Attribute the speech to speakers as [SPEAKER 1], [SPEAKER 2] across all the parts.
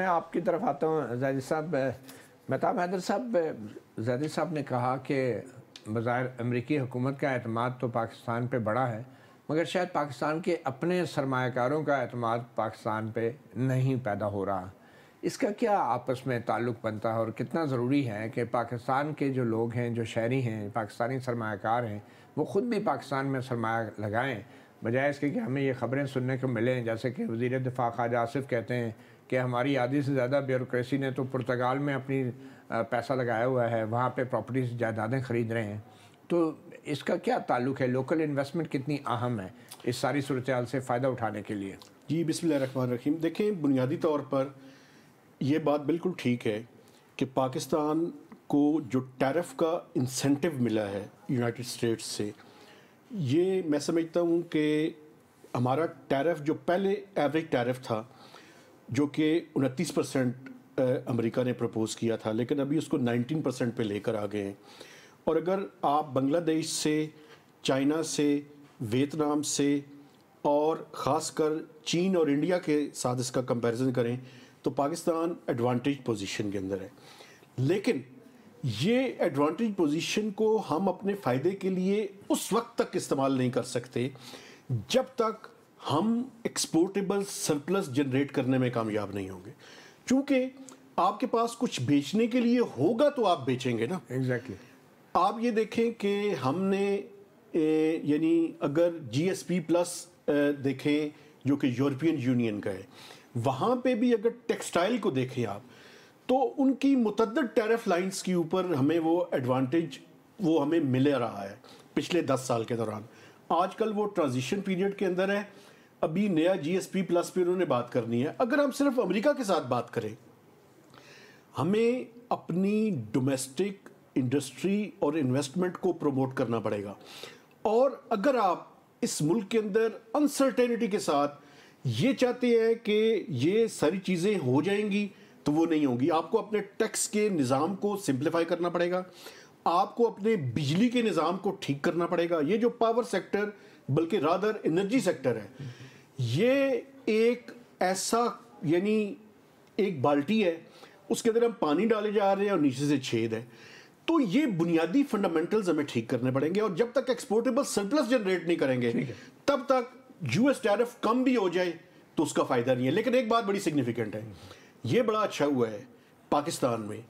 [SPEAKER 1] میں آپ کی طرف آتا ہوں زیدی صاحب. مہتاب حیدر صاحب، زیدی صاحب نے کہا کہ بظاہر امریکی حکومت کا اعتماد تو پاکستان پہ بڑا ہے، مگر شاید پاکستان کے اپنے سرمایہ کاروں کا اعتماد پاکستان پہ نہیں پیدا ہو رہا. اس کا کیا آپس میں تعلق بنتا ہے اور کتنا ضروری ہے کہ پاکستان کے جو لوگ ہیں، جو شہری ہیں، پاکستانی سرمایہ کار ہیں، وہ خود بھی پاکستان میں سرمایہ لگائیں، بجائے اس کے کہ ہمیں یہ خبریں سننے کو ملیں جیسے کہ وزیر دفاع خواجہ آصف کہتے ہیں کہ ہماری آدھی سے زیادہ بیوروکریسی نے تو پرتگال میں اپنی پیسہ لگایا ہوا ہے، وہاں پہ پراپرٹیز جائیدادیں خرید رہے ہیں. تو اس کا کیا تعلق ہے؟ لوکل انویسٹمنٹ کتنی اہم ہے اس ساری صورتحال سے فائدہ اٹھانے کے لیے؟
[SPEAKER 2] جی بسم اللہ الرحمن الرحیم. دیکھیں، بنیادی طور پر یہ بات بالکل ٹھیک ہے کہ پاکستان کو جو ٹیرف کا انسینٹو ملا ہے یونائٹڈ اسٹیٹس سے، یہ میں سمجھتا ہوں کہ ہمارا ٹیرف جو پہلے ایوریج ٹیرف تھا، جو کہ 29% امریکہ نے پرپوز کیا تھا، لیکن ابھی اس کو 19% پہ لے کر آ گئے ہیں. اور اگر آپ بنگلہ دیش سے، چائنا سے، ویتنام سے اور خاص کر چین اور انڈیا کے ساتھ اس کا کمپیریزن کریں تو پاکستان ایڈوانٹیج پوزیشن کے اندر ہے. لیکن یہ ایڈوانٹیج پوزیشن کو ہم اپنے فائدے کے لیے اس وقت تک استعمال نہیں کر سکتے جب تک ہم ایکسپورٹیبل سرپلس جنریٹ کرنے میں کامیاب نہیں ہوں گے. چونکہ آپ کے پاس کچھ بیچنے کے لیے ہوگا تو آپ بیچیں گے نا.
[SPEAKER 1] ایگزیکٹلی.
[SPEAKER 2] آپ یہ دیکھیں کہ ہم نے یعنی اگر جی ایس پی پلس دیکھیں جو کہ یورپین یونین کا ہے، وہاں پہ بھی اگر ٹیکسٹائل کو دیکھیں آپ، تو ان کی متعدد ٹیرف لائنز کے اوپر ہمیں وہ ایڈوانٹیج وہ ہمیں مل رہا ہے پچھلے 10 سال کے دوران. آج کل وہ ٹرانزیشن پیریڈ کے اندر ہے، ابھی نیا جی ایس پی پلس پہ انہوں نے بات کرنی ہے. اگر ہم صرف امریکہ کے ساتھ بات کریں، ہمیں اپنی ڈومیسٹک انڈسٹری اور انویسٹمنٹ کو پروموٹ کرنا پڑے گا. اور اگر آپ اس ملک کے اندر انسرٹینٹی کے ساتھ یہ چاہتے ہیں کہ یہ ساری چیزیں ہو جائیں گی تو وہ نہیں ہوں گی. آپ کو اپنے ٹیکس کے نظام کو سمپلیفائی کرنا پڑے گا، آپ کو اپنے بجلی کے نظام کو ٹھیک کرنا پڑے گا. یہ جو پاور سیکٹر بلکہ رادر انرجی سیکٹر ہے، یہ ایک ایسا یعنی ایک بالٹی ہے، اس کے اندر ہم پانی ڈالے جا رہے ہیں اور نیچے سے چھید ہے. تو یہ بنیادی فنڈامنٹلز ہمیں ٹھیک کرنے پڑیں گے، اور جب تک ایکسپورٹیبل سرپلس جنریٹ نہیں کریں گے تب تک یو ایس ٹیرف کم بھی ہو جائے تو اس کا فائدہ نہیں ہے. لیکن ایک بات بڑی سگنیفیکنٹ ہے، یہ بڑا اچھا ہوا ہے پاکستان میں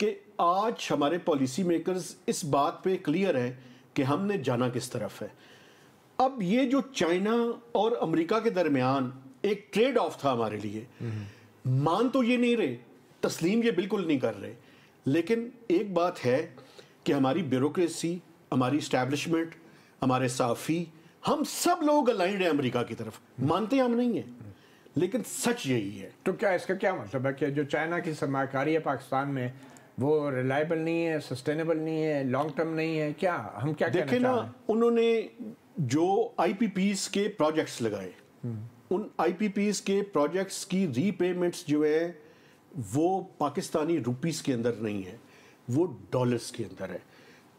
[SPEAKER 2] کہ آج ہمارے پالیسی میکرز اس بات پہ کلیئر ہیں کہ ہم نے جانا کس طرف ہے. اب یہ جو چائنا اور امریکہ کے درمیان ایک ٹریڈ آف تھا ہمارے لیے، مان تو یہ نہیں رہے، تسلیم یہ بالکل نہیں کر رہے، لیکن ایک بات ہے کہ ہماری بیوروکریسی، ہماری اسٹیبلشمنٹ، ہمارے صحافی، ہم سب لوگ الائنڈ ہیں امریکہ کی طرف. مانتے ہم نہیں ہیں، لیکن سچ یہی ہے.
[SPEAKER 1] تو کیا اس کا کیا مطلب ہے کہ جو چائنا کی سرمایہ کاری ہے پاکستان میں وہ ریلائبل نہیں ہے، سسٹینیبل نہیں ہے، لانگ ٹرم نہیں ہے؟ کیا ہم کیا کہنا
[SPEAKER 2] دیکھیں نا، انہوں نے جو آئی پی پیز کے پروجیکٹس لگائے، ان آئی پی پیز کے پروجیکٹس کی ری پیمنٹس جو ہیں وہ پاکستانی روپیز کے اندر نہیں ہے، وہ ڈالرز کے اندر ہے.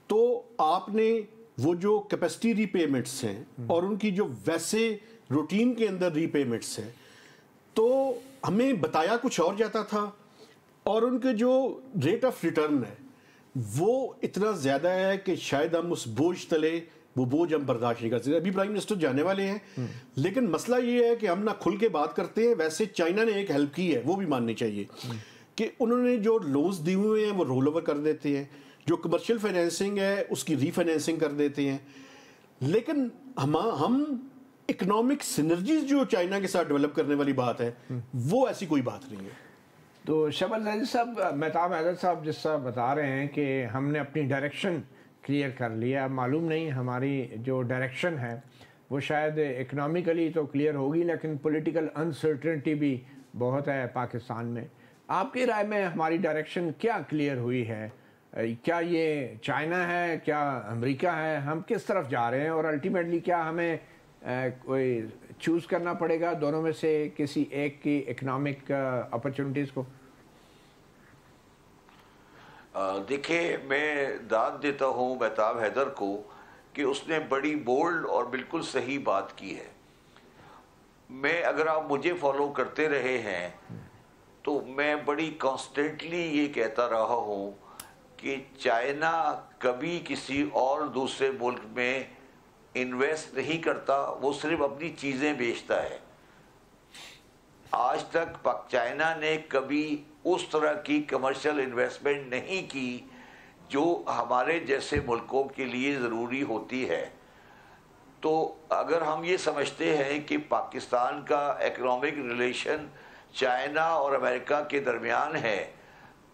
[SPEAKER 2] تو آپ نے وہ جو کیپیسٹی ری پیمنٹس ہیں اور ان کی جو ویسے روٹین کے اندر ری پیمنٹس ہیں، تو ہمیں بتایا کچھ اور جاتا تھا، اور ان کے جو ریٹ آف ریٹرن ہے وہ اتنا زیادہ ہے کہ شاید ہم اس بوجھ تلے وہ بوجھ ہم برداشت نہیں کر سکتے. ابھی پرائم منسٹر جانے والے ہیں، لیکن مسئلہ یہ ہے کہ ہم نہ کھل کے بات کرتے ہیں. ویسے چائنا نے ایک ہیلپ کی ہے، وہ بھی ماننی چاہیے، کہ انہوں نے جو لونز دیے ہوئے ہیں وہ رول اوور کر دیتے ہیں، جو کمرشل فائنینسنگ ہے اس کی ری فائنینسنگ کر دیتے ہیں. لیکن ہم اکنامک سینرجیز جو چائنا کے ساتھ ڈیولپ کرنے والی بات ہے، وہ ایسی کوئی بات نہیں ہے.
[SPEAKER 1] تو شبل زیدی صاحب، مہتاب حیدر صاحب جس طرح بتا رہے ہیں کہ ہم نے اپنی ڈائریکشن کلیئر کر لیا، اب معلوم نہیں ہماری جو ڈائریکشن ہے وہ شاید اکنامکلی تو کلیئر ہوگی، لیکن پولیٹیکل انسرٹنٹی بھی بہت ہے پاکستان میں. آپ کی رائے میں ہماری ڈائریکشن کیا کلیئر ہوئی ہے؟ کیا یہ چائنا ہے، کیا امریکہ ہے؟ ہم کس طرف جا رہے ہیں؟ اور الٹیمیٹلی کیا ہمیں کوئی چوز کرنا پڑے گا دونوں میں سے کسی ایک کی اکنامک اپرچونٹیز کو؟
[SPEAKER 3] دیکھیں، میں داد دیتا ہوں مہتاب حیدر کو کہ اس نے بڑی بولڈ اور بالکل صحیح بات کی ہے. اگر آپ مجھے فالو کرتے رہے ہیں تو میں بڑی کانسٹنٹلی یہ کہتا رہا ہوں کہ چائنا کبھی کسی اور دوسرے ملک میں انویسٹ نہیں کرتا، وہ صرف اپنی چیزیں بیچتا ہے۔ آج تک چائنا نے کبھی اس طرح کی کمرشل انویسٹمنٹ نہیں کی جو ہمارے جیسے ملکوں کے لیے ضروری ہوتی ہے۔ تو اگر ہم یہ سمجھتے ہیں کہ پاکستان کا اکنامک ریلیشن چائنا اور امریکہ کے درمیان ہے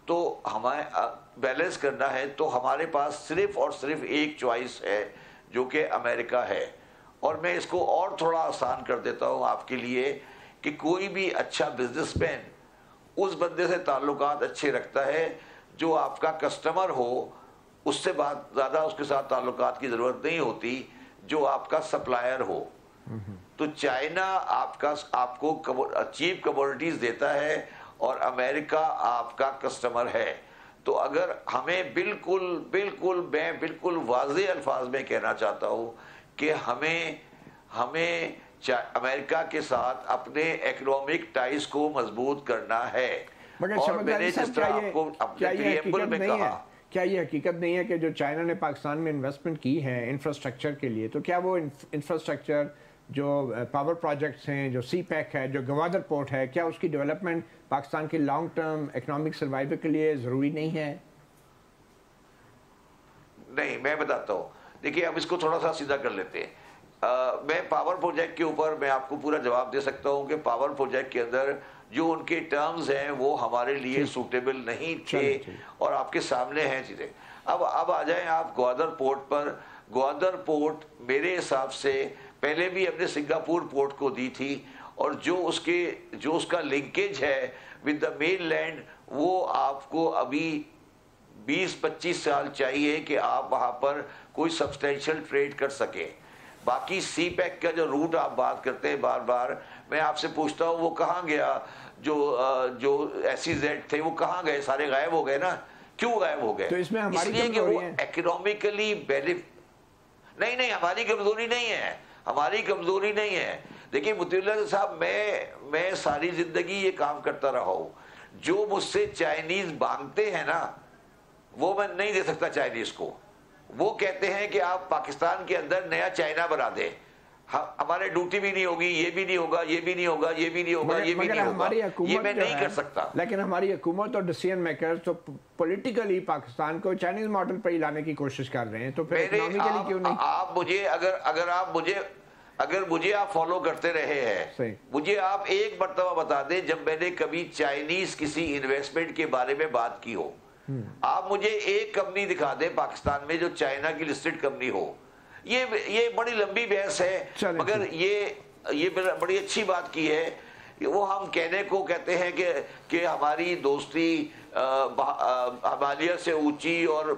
[SPEAKER 3] تو ہمیں بیلنس کرنا ہے، تو ہمارے پاس صرف اور صرف ایک چوائس ہے جو کہ امریکہ ہے۔ اور میں اس کو اور تھوڑا آسان کر دیتا ہوں آپ کے لیے کہ کوئی بھی اچھا بزنس مین اس بندے سے تعلقات اچھے رکھتا ہے جو آپ کا کسٹمر ہو، اس سے بات زیادہ اس کے ساتھ تعلقات کی ضرورت نہیں ہوتی جو آپ کا سپلائر ہو۔ تو چائنا آپ کو چیپ کموڈٹیز دیتا ہے اور امریکہ آپ کا کسٹمر ہے۔ تو اگر ہمیں میں بالکل واضح الفاظ میں کہنا چاہتا ہوں کہ ہمیں امریکہ کے ساتھ اپنے اکنامک ٹائز کو مضبوط کرنا ہے۔ اور میں نے جس طرح آپ کو اپنے پریمبل میں کہا،
[SPEAKER 1] کیا یہ حقیقت نہیں ہے کہ جو چائنا نے پاکستان میں انویسٹمنٹ کی ہے انفراسٹرکچر کے لیے، تو کیا وہ انفراسٹرکچر جو پاور پروجیکٹس ہیں، جو سی پیک ہے، جو گوادر پورٹ ہے، کیا اس کی ڈیولپمنٹ پاکستان کی لانگ ٹرم اکنامک سروائیول کے لیے ضروری نہیں ہے؟
[SPEAKER 3] نہیں، میں بتاتا ہوں۔ دیکھیے اب اس کو تھوڑا سا سیدھا کر لیتے ہیں۔ میں پاور پروجیکٹ کے اوپر میں آپ کو پورا جواب دے سکتا ہوں کہ پاور پروجیکٹ کے اندر جو ان کے ٹرمز ہیں وہ ہمارے لیے سوٹیبل نہیں تھے، اور آپ کے سامنے ہیں چیزیں۔ اب آ جائیں آپ گوادر پورٹ پر۔ گوادر پورٹ میرے حساب سے پہلے بھی ہم نے سنگاپور پورٹ کو دی تھی، اور جو اس کا لنکیج ہے ود دا مین لینڈ، وہ آپ کو ابھی 20-25 سال چاہیے کہ آپ وہاں پر کوئی سبسٹینشل ٹریڈ کر سکیں۔ باقی سی پیک کا جو روٹ آپ بات کرتے ہیں بار بار، میں آپ سے پوچھتا ہوں وہ کہاں گیا؟ جو ایسی زیڈ تھے وہ کہاں گئے؟ سارے غائب ہو گئے نا۔ کیوں غائب ہو گئے؟
[SPEAKER 1] تو اس میں
[SPEAKER 3] اس
[SPEAKER 1] ہماری
[SPEAKER 3] لیے کہ
[SPEAKER 1] کمزوری
[SPEAKER 3] وہ
[SPEAKER 1] ہے۔
[SPEAKER 3] اکنامکلی نہیں، ہماری کمزوری نہیں ہے، ہماری کمزوری نہیں ہے۔ دیکھیں مطیع اللہ صاحب، میں ساری زندگی یہ کام کرتا رہا ہوں۔ جو مجھ سے چائنیز مانگتے ہیں نا، وہ میں نہیں دے سکتا چائنیز کو۔ وہ کہتے ہیں کہ آپ پاکستان کے اندر نیا چائنا بنا دیں، ہمارے ڈیوٹی بھی نہیں ہوگی، یہ بھی نہیں ہوگا، یہ بھی نہیں ہوگا، یہ بھی نہیں ہوگا، یہ بھی نہیں ہوگا، یہ میں نہیں کر سکتا۔
[SPEAKER 1] لیکن ہماری حکومت اور ڈیسیژن میکرز تو پولیٹیکلی پاکستان کو چائنیز ماڈل پر ہی لانے کی کوشش کر رہے ہیں، تو پھر اکنامکلی کیوں نہیں؟
[SPEAKER 3] آپ مجھے اگر مجھے آپ فالو کرتے رہے ہیں، مجھے آپ ایک مرتبہ بتا دیں جب میں نے کبھی چائنیز کسی انویسٹمنٹ کے بارے میں بات کی ہو۔ آپ مجھے ایک کمپنی دکھا دیں پاکستان میں جو چائنا کی لسٹڈ کمپنی ہو۔ یہ بڑی لمبی بحث ہے، مگر یہ بڑی اچھی بات کی ہے۔ وہ ہم کہنے کو کہتے ہیں کہ ہماری دوستی ہمالیہ سے اونچی اور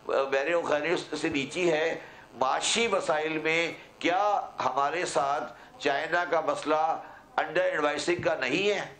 [SPEAKER 3] بحر الخلیج سے نیچی ہے۔ معاشی مسائل میں کیا ہمارے ساتھ چائنا کا مسئلہ انڈر انوائسنگ کا نہیں ہے؟